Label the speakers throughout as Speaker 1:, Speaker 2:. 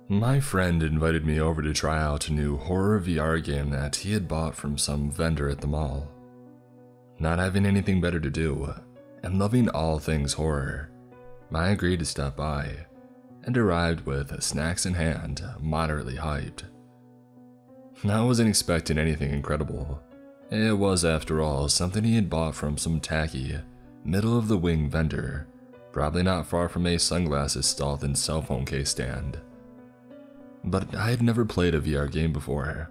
Speaker 1: My friend invited me over to try out a new horror VR game that he had bought from some vendor at the mall. Not having anything better to do, and loving all things horror, I agreed to stop by, and arrived with snacks in hand, moderately hyped. I wasn't expecting anything incredible. It was, after all, something he had bought from some tacky, middle-of-the-wing vendor, probably not far from a sunglasses stall and cell phone case stand. But I had never played a VR game before,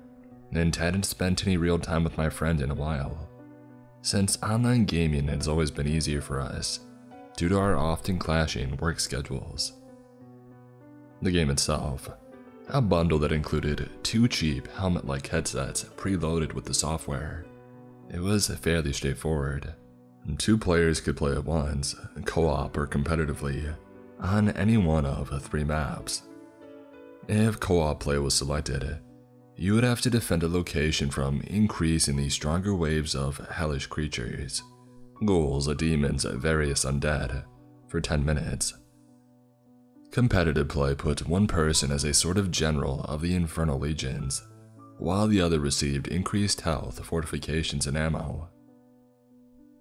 Speaker 1: and hadn't spent any real time with my friend in a while, since online gaming has always been easier for us, due to our often clashing work schedules. The game itself, a bundle that included 2 cheap helmet-like headsets preloaded with the software. It was fairly straightforward. 2 players could play at once, co-op or competitively, on any one of 3 maps. If co-op play was selected, you would have to defend a location from increasingly stronger waves of hellish creatures, ghouls, demons, various undead, for 10 minutes. Competitive play put one person as a sort of general of the Infernal Legions, while the other received increased health, fortifications, and ammo.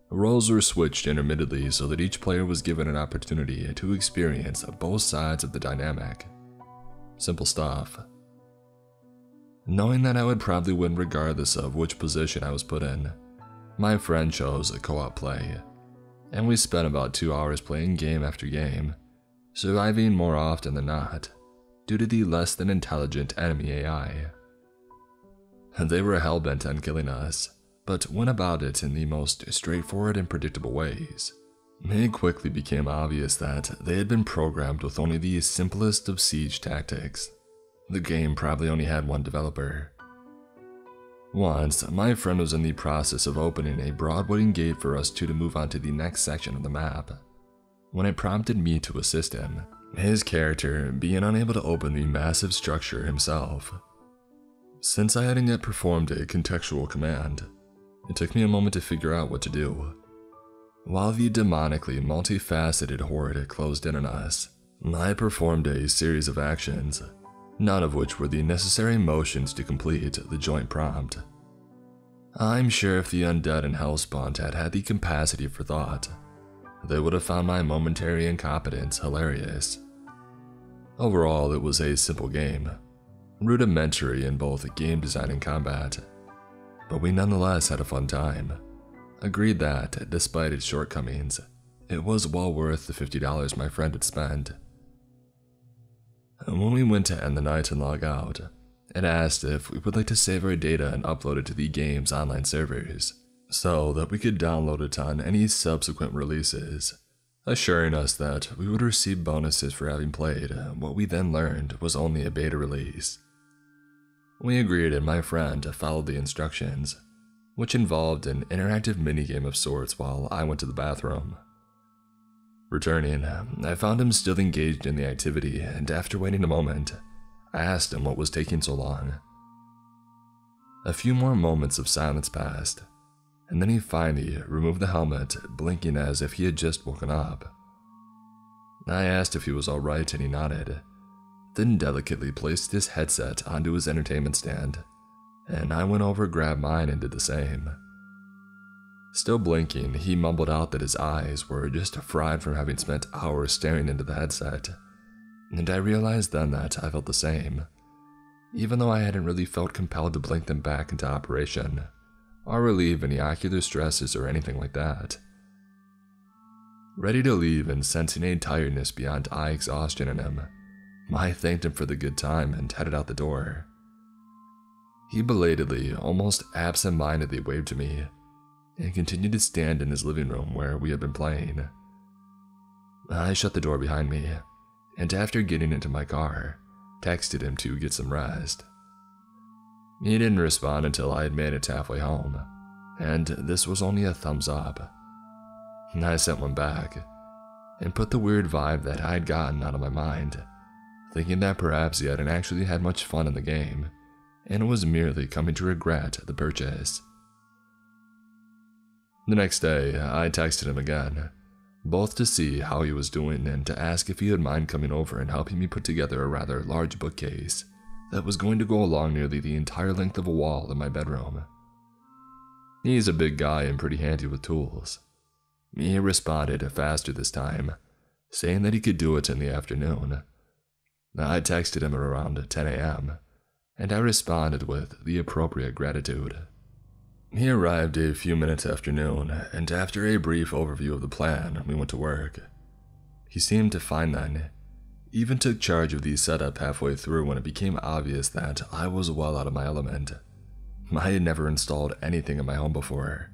Speaker 1: Roles were switched intermittently so that each player was given an opportunity to experience both sides of the dynamic. Simple stuff. Knowing that I would probably win regardless of which position I was put in, my friend chose co-op play, and we spent about 2 hours playing game after game, surviving more often than not, due to the less than intelligent enemy AI. They were hellbent on killing us, but went about it in the most straightforward and predictable ways. It quickly became obvious that they had been programmed with only the simplest of siege tactics. The game probably only had one developer. Once, my friend was in the process of opening a broad wooden gate for us two to move on to the next section of the map, when it prompted me to assist him, his character being unable to open the massive structure himself. Since I hadn't yet performed a contextual command, it took me a moment to figure out what to do. While the demonically multifaceted horde closed in on us, I performed a series of actions, none of which were the necessary motions to complete the joint prompt. I'm sure if the undead and hellspawn had had the capacity for thought, they would have found my momentary incompetence hilarious. Overall, it was a simple game, rudimentary in both game design and combat, but we nonetheless had a fun time. Agreed that, despite its shortcomings, it was well worth the $50 my friend had spent. When we went to end the night and log out, it asked if we would like to save our data and upload it to the game's online servers, so that we could download it on any subsequent releases, assuring us that we would receive bonuses for having played what we then learned was only a beta release. We agreed and my friend followed the instructions, which involved an interactive minigame of sorts while I went to the bathroom. Returning, I found him still engaged in the activity, and after waiting a moment, I asked him what was taking so long. A few more moments of silence passed, and then he finally removed the helmet, blinking as if he had just woken up. I asked if he was alright and he nodded, then delicately placed his headset onto his entertainment stand, and I went over, grabbed mine, and did the same. Still blinking, he mumbled out that his eyes were just fried from having spent hours staring into the headset, and I realized then that I felt the same, even though I hadn't really felt compelled to blink them back into operation, or relieve any ocular stresses or anything like that. Ready to leave and sensing a tiredness beyond eye exhaustion in him, I thanked him for the good time and headed out the door. He belatedly, almost absent-mindedly waved to me, and continued to stand in his living room where we had been playing. I shut the door behind me, and after getting into my car, texted him to get some rest. He didn't respond until I had made it halfway home, and this was only a thumbs up. I sent one back, and put the weird vibe that I had gotten out of my mind, thinking that perhaps he hadn't actually had much fun in the game, and was merely coming to regret the purchase. The next day, I texted him again, both to see how he was doing and to ask if he would mind coming over and helping me put together a rather large bookcase that was going to go along nearly the entire length of a wall in my bedroom. He's a big guy and pretty handy with tools. He responded faster this time, saying that he could do it in the afternoon. I texted him at around 10 a.m., and I responded with the appropriate gratitude. He arrived a few minutes after noon, and after a brief overview of the plan, we went to work. He seemed fine then, even took charge of the setup halfway through when it became obvious that I was well out of my element. I had never installed anything in my home before.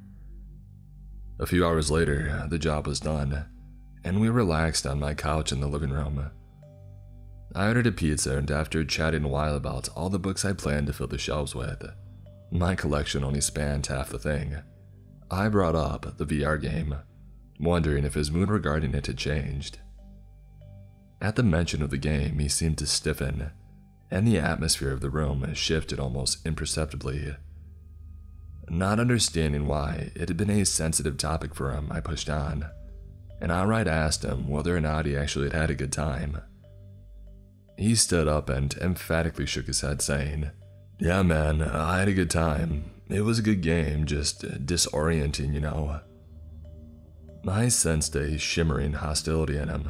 Speaker 1: A few hours later, the job was done, and we relaxed on my couch in the living room. I ordered a pizza, and after chatting a while about all the books I planned to fill the shelves with, my collection only spanned half the thing, I brought up the VR game, wondering if his mood regarding it had changed. At the mention of the game, he seemed to stiffen, and the atmosphere of the room shifted almost imperceptibly. Not understanding why it had been a sensitive topic for him, I pushed on, and outright asked him whether or not he actually had had a good time. He stood up and emphatically shook his head, saying, "Yeah man, I had a good time. It was a good game, just disorienting, you know." I sensed a shimmering hostility in him,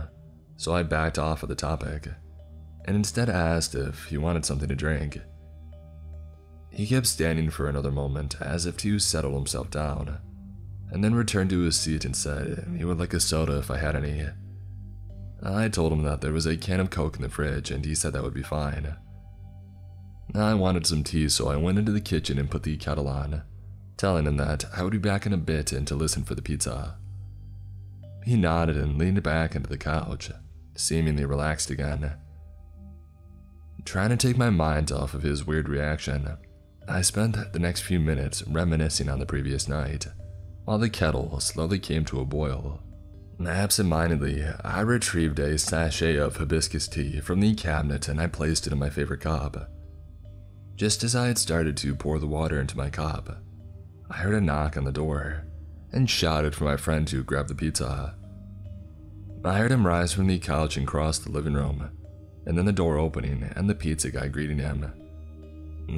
Speaker 1: so I backed off of the topic, and instead asked if he wanted something to drink. He kept standing for another moment as if to settle himself down, and then returned to his seat and said he would like a soda if I had any. I told him that there was a can of Coke in the fridge, and he said that would be fine. I wanted some tea, so I went into the kitchen and put the kettle on, telling him that I would be back in a bit and to listen for the pizza. He nodded and leaned back into the couch, seemingly relaxed again. Trying to take my mind off of his weird reaction, I spent the next few minutes reminiscing on the previous night, while the kettle slowly came to a boil. Absent-mindedly, I retrieved a sachet of hibiscus tea from the cabinet and I placed it in my favorite cup. Just as I had started to pour the water into my cup, I heard a knock on the door and shouted for my friend to grab the pizza. I heard him rise from the couch and cross the living room, and then the door opening and the pizza guy greeting him.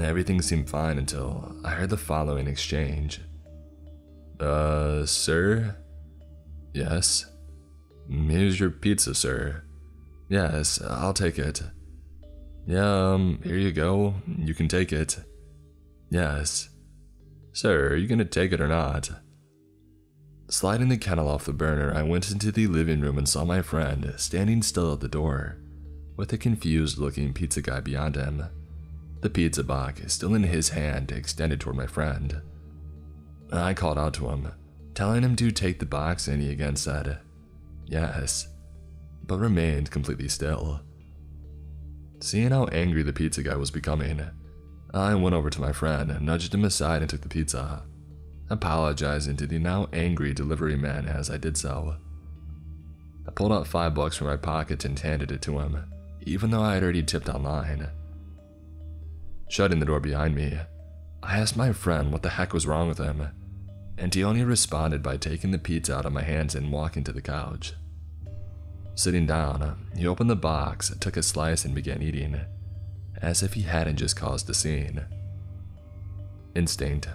Speaker 1: Everything seemed fine until I heard the following exchange. Sir? Yes. Here's your pizza, sir. Yes, I'll take it. Yeah, here you go. You can take it. Yes. Sir, are you gonna take it or not? Sliding the kettle off the burner, I went into the living room and saw my friend standing still at the door, with a confused-looking pizza guy beyond him, the pizza box still in his hand extended toward my friend. I called out to him, telling him to take the box, and he again said, yes, but remained completely still. Seeing how angry the pizza guy was becoming, I went over to my friend, nudged him aside and took the pizza, apologizing to the now angry delivery man as I did so. I pulled out $5 from my pocket and handed it to him, even though I had already tipped online. Shutting the door behind me, I asked my friend what the heck was wrong with him, and he only responded by taking the pizza out of my hands and walking to the couch. Sitting down, he opened the box, took a slice, and began eating, as if he hadn't just caused a scene. Instinct,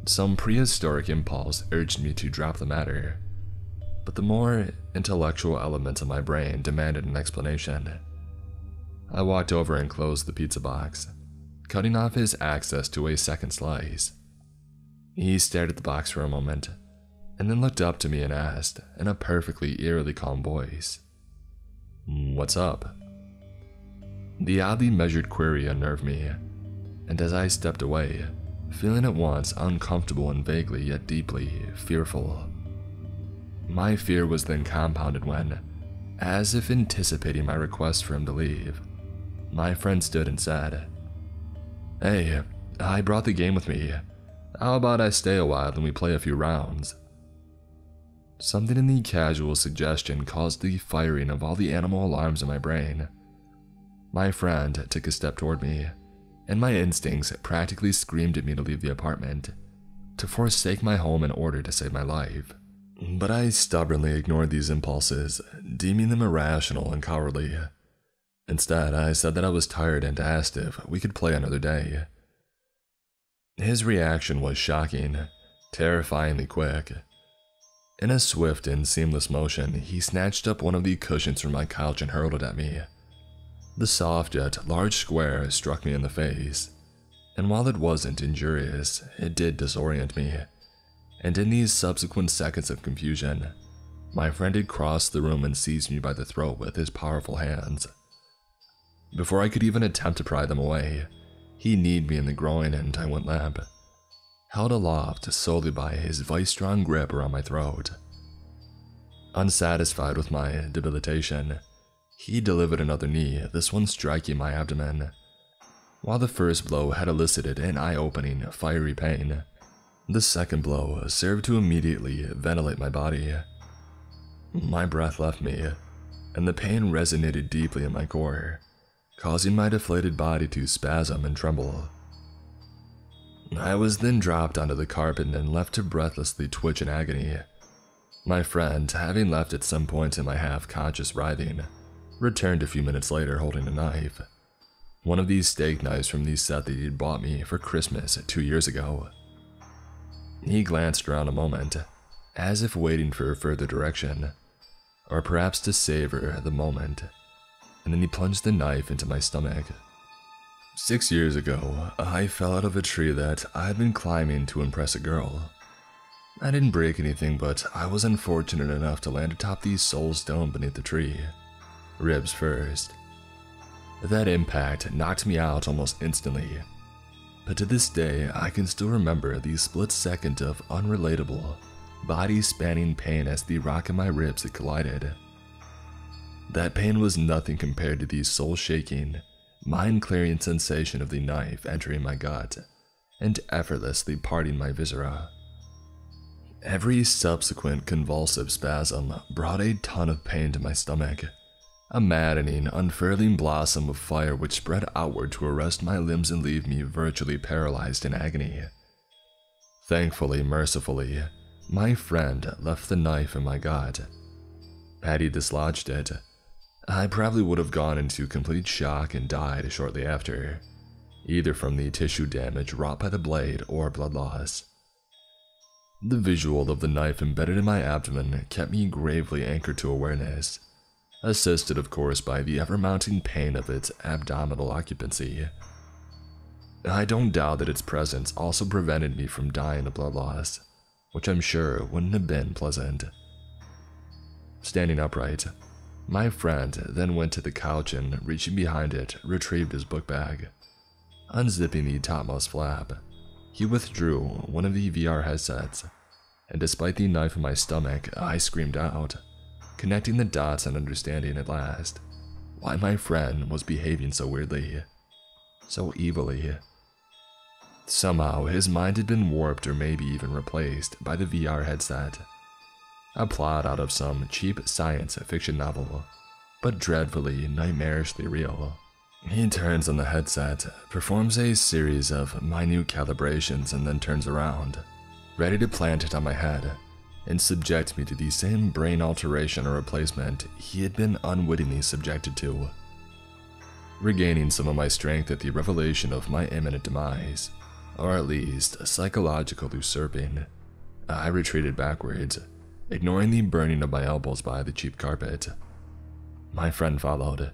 Speaker 1: some prehistoric impulse urged me to drop the matter, but the more intellectual elements of my brain demanded an explanation. I walked over and closed the pizza box, cutting off his access to a second slice. He stared at the box for a moment, and then looked up to me and asked, in a perfectly eerily calm voice, "What's up?" The oddly measured query unnerved me, and as I stepped away, feeling at once uncomfortable and vaguely yet deeply fearful. My fear was then compounded when, as if anticipating my request for him to leave, my friend stood and said, "Hey, I brought the game with me. How about I stay a while and we play a few rounds?" Something in the casual suggestion caused the firing of all the animal alarms in my brain. My friend took a step toward me, and my instincts practically screamed at me to leave the apartment, to forsake my home in order to save my life. But I stubbornly ignored these impulses, deeming them irrational and cowardly. Instead, I said that I was tired and asked if we could play another day. His reaction was shocking, terrifyingly quick. In a swift and seamless motion, he snatched up one of the cushions from my couch and hurled it at me. The soft yet large square struck me in the face, and while it wasn't injurious, it did disorient me, and in these subsequent seconds of confusion, my friend had crossed the room and seized me by the throat with his powerful hands. Before I could even attempt to pry them away, he kneed me in the groin and I went limp, held aloft solely by his vice-strong grip around my throat. Unsatisfied with my debilitation, he delivered another knee, this one striking my abdomen. While the first blow had elicited an eye-opening, fiery pain, the second blow served to immediately ventilate my body. My breath left me, and the pain resonated deeply in my core, causing my deflated body to spasm and tremble. I was then dropped onto the carpet and left to breathlessly twitch in agony. My friend, having left at some point in my half-conscious writhing, returned a few minutes later holding a knife. One of these steak knives from the set that he'd bought me for Christmas 2 years ago. He glanced around a moment, as if waiting for further direction, or perhaps to savor the moment, and then he plunged the knife into my stomach. 6 years ago, I fell out of a tree that I had been climbing to impress a girl. I didn't break anything, but I was unfortunate enough to land atop the sole stone beneath the tree, ribs first. That impact knocked me out almost instantly, but to this day I can still remember the split second of unrelatable, body-spanning pain as the rock in my ribs had collided. That pain was nothing compared to the soul-shaking, mind-clearing sensation of the knife entering my gut and effortlessly parting my viscera. Every subsequent convulsive spasm brought a ton of pain to my stomach, a maddening, unfurling blossom of fire which spread outward to arrest my limbs and leave me virtually paralyzed in agony. Thankfully, mercifully, my friend left the knife in my gut. Had he dislodged it, I probably would have gone into complete shock and died shortly after, either from the tissue damage wrought by the blade or blood loss. The visual of the knife embedded in my abdomen kept me gravely anchored to awareness, assisted of course by the ever-mounting pain of its abdominal occupancy. I don't doubt that its presence also prevented me from dying of blood loss, which I'm sure wouldn't have been pleasant. Standing upright, my friend then went to the couch and, reaching behind it, retrieved his book bag. Unzipping the topmost flap, he withdrew one of the VR headsets, and despite the knife in my stomach, I screamed out, connecting the dots and understanding at last why my friend was behaving so weirdly, so evilly. Somehow his mind had been warped or maybe even replaced by the VR headset. A plot out of some cheap science fiction novel, but dreadfully, nightmarishly real. He turns on the headset, performs a series of minute calibrations, and then turns around, ready to plant it on my head and subject me to the same brain alteration or replacement he had been unwittingly subjected to. Regaining some of my strength at the revelation of my imminent demise, or at least psychological usurping, I retreated backwards, ignoring the burning of my elbows by the cheap carpet. My friend followed,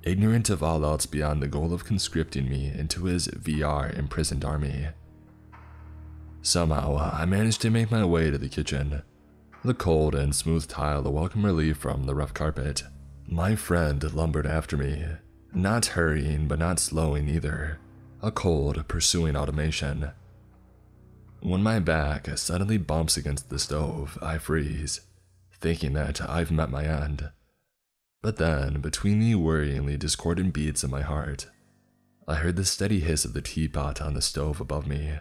Speaker 1: ignorant of all else beyond the goal of conscripting me into his VR imprisoned army. Somehow, I managed to make my way to the kitchen. The cold and smooth tile a welcome relief from the rough carpet. My friend lumbered after me, not hurrying but not slowing either, a cold, pursuing automation. When my back suddenly bumps against the stove, I freeze, thinking that I've met my end. But then, between the worryingly discordant beats of my heart, I heard the steady hiss of the teapot on the stove above me.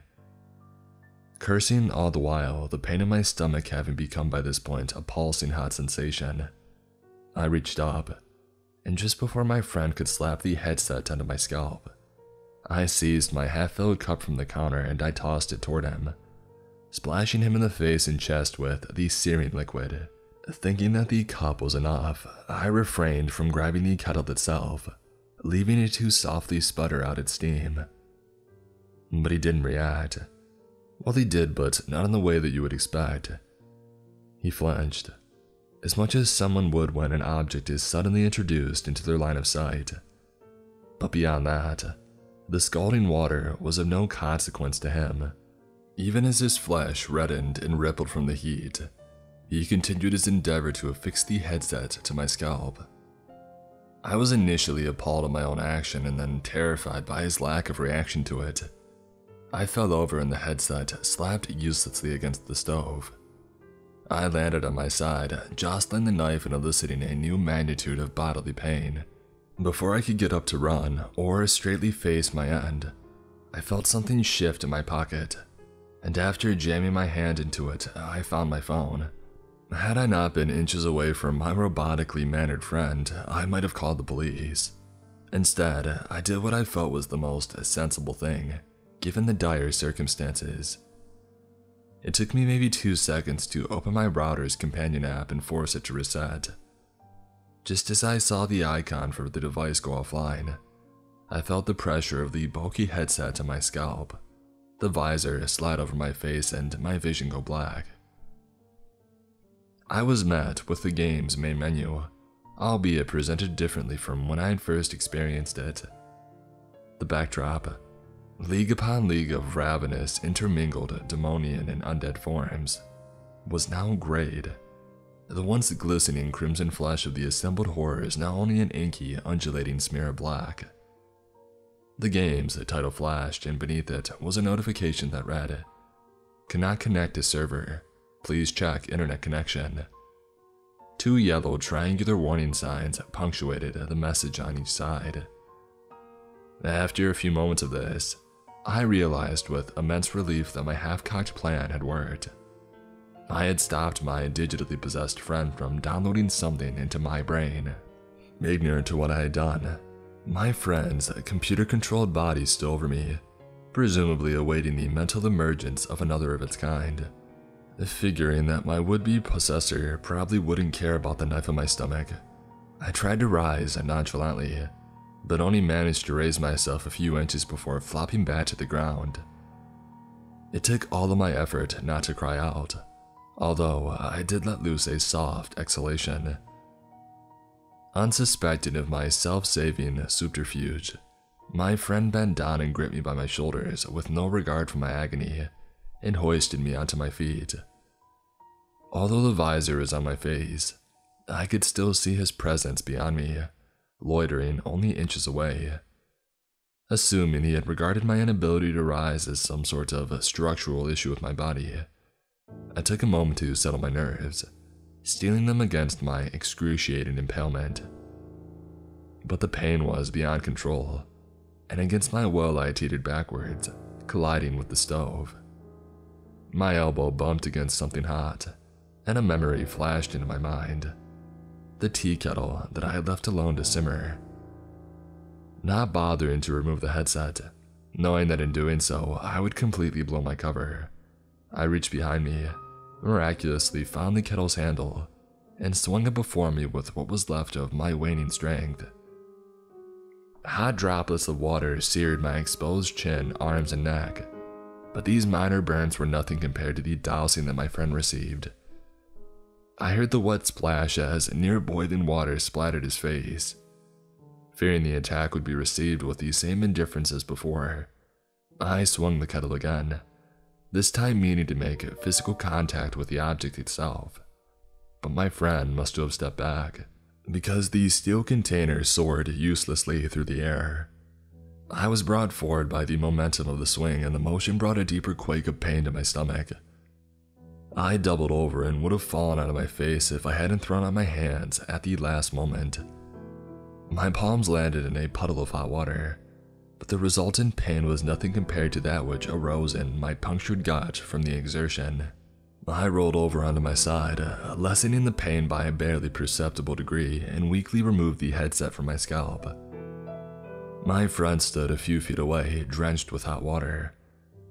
Speaker 1: Cursing all the while, the pain in my stomach having become by this point a pulsing hot sensation, I reached up, and just before my friend could slap the headset onto my scalp, I seized my half-filled cup from the counter and I tossed it toward him, splashing him in the face and chest with the searing liquid. Thinking that the cup was enough, I refrained from grabbing the kettle itself, leaving it to softly sputter out its steam. But he didn't react. Well, he did, but not in the way that you would expect. He flinched, as much as someone would when an object is suddenly introduced into their line of sight. But beyond that, the scalding water was of no consequence to him. Even as his flesh reddened and rippled from the heat, he continued his endeavor to affix the headset to my scalp. I was initially appalled at my own action and then terrified by his lack of reaction to it. I fell over and the headset slapped uselessly against the stove. I landed on my side, jostling the knife and eliciting a new magnitude of bodily pain. Before I could get up to run or straightly face my end, I felt something shift in my pocket, and after jamming my hand into it, I found my phone. Had I not been inches away from my robotically mannered friend, I might have called the police. Instead, I did what I felt was the most sensible thing, given the dire circumstances. It took me maybe 2 seconds to open my router's companion app and force it to reset. Just as I saw the icon for the device go offline, I felt the pressure of the bulky headset to my scalp, the visor slide over my face, and my vision go black. I was met with the game's main menu, albeit presented differently from when I had first experienced it. The backdrop, league upon league of ravenous, intermingled demonian and undead forms, was now grayed. The once glistening crimson flesh of the assembled horrors now only an inky, undulating smear of black. The game's title flashed, and beneath it was a notification that read, "Cannot connect to server. Please check internet connection." 2 yellow triangular warning signs punctuated the message on each side. After a few moments of this, I realized with immense relief that my half-cocked plan had worked. I had stopped my digitally possessed friend from downloading something into my brain. Ignorant to what I had done, my friend's computer-controlled body stood over me, presumably awaiting the mental emergence of another of its kind. Figuring that my would-be possessor probably wouldn't care about the knife in my stomach, I tried to rise nonchalantly, but only managed to raise myself a few inches before flopping back to the ground. It took all of my effort not to cry out, although I did let loose a soft exhalation. Unsuspecting of my self-saving subterfuge, my friend bent down and gripped me by my shoulders with no regard for my agony, and hoisted me onto my feet. Although the visor was on my face, I could still see his presence beyond me, loitering only inches away. Assuming he had regarded my inability to rise as some sort of structural issue with my body, I took a moment to settle my nerves, steeling them against my excruciating impalement. But the pain was beyond control, and against my will I teetered backwards, colliding with the stove. My elbow bumped against something hot, and a memory flashed into my mind. The tea kettle that I had left alone to simmer. Not bothering to remove the headset, knowing that in doing so I would completely blow my cover, I reached behind me, miraculously found the kettle's handle, and swung it before me with what was left of my waning strength. Hot droplets of water seared my exposed chin, arms, and neck, but these minor burns were nothing compared to the dousing that my friend received. I heard the wet splash as near boiling water splattered his face. Fearing the attack would be received with the same indifference as before, I swung the kettle again, this time meaning to make physical contact with the object itself. But my friend must have stepped back, because the steel container soared uselessly through the air. I was brought forward by the momentum of the swing, and the motion brought a deeper quake of pain to my stomach. I doubled over and would have fallen out of my face if I hadn't thrown out my hands at the last moment. My palms landed in a puddle of hot water, but the resultant pain was nothing compared to that which arose in my punctured gut from the exertion. I rolled over onto my side, lessening the pain by a barely perceptible degree, and weakly removed the headset from my scalp. My friend stood a few feet away, drenched with hot water,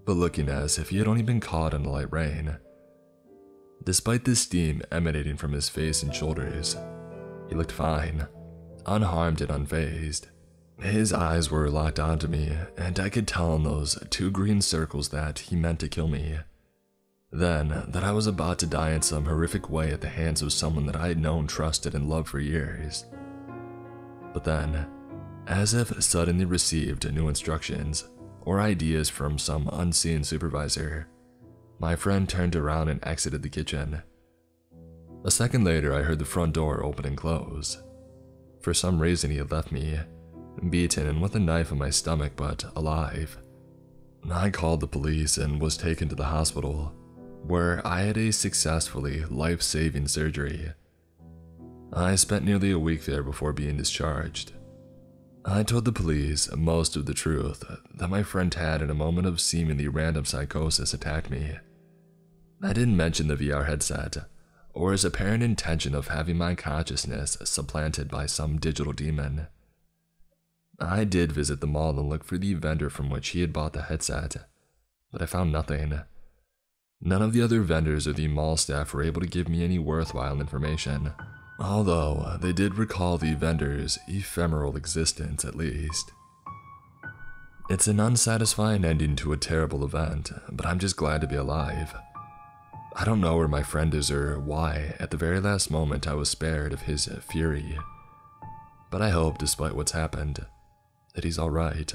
Speaker 1: but looking as if he had only been caught in a light rain. Despite the steam emanating from his face and shoulders, he looked fine, unharmed and unfazed. His eyes were locked onto me, and I could tell in those 2 green circles that he meant to kill me. Then, that I was about to die in some horrific way at the hands of someone that I had known, trusted, and loved for years. But then, as if suddenly received new instructions or ideas from some unseen supervisor, my friend turned around and exited the kitchen. A second later, I heard the front door open and close. For some reason, he had left me, beaten and with a knife in my stomach, but alive. I called the police and was taken to the hospital, where I had a successfully life-saving surgery. I spent nearly a week there before being discharged. I told the police most of the truth that my friend had, in a moment of seemingly random psychosis, attacked me. I didn't mention the VR headset, or his apparent intention of having my consciousness supplanted by some digital demon. I did visit the mall and look for the vendor from which he had bought the headset, but I found nothing. None of the other vendors or the mall staff were able to give me any worthwhile information, although they did recall the vendor's ephemeral existence at least. It's an unsatisfying ending to a terrible event, but I'm just glad to be alive. I don't know where my friend is or why at the very last moment I was spared of his fury, but I hope, despite what's happened, that he's alright.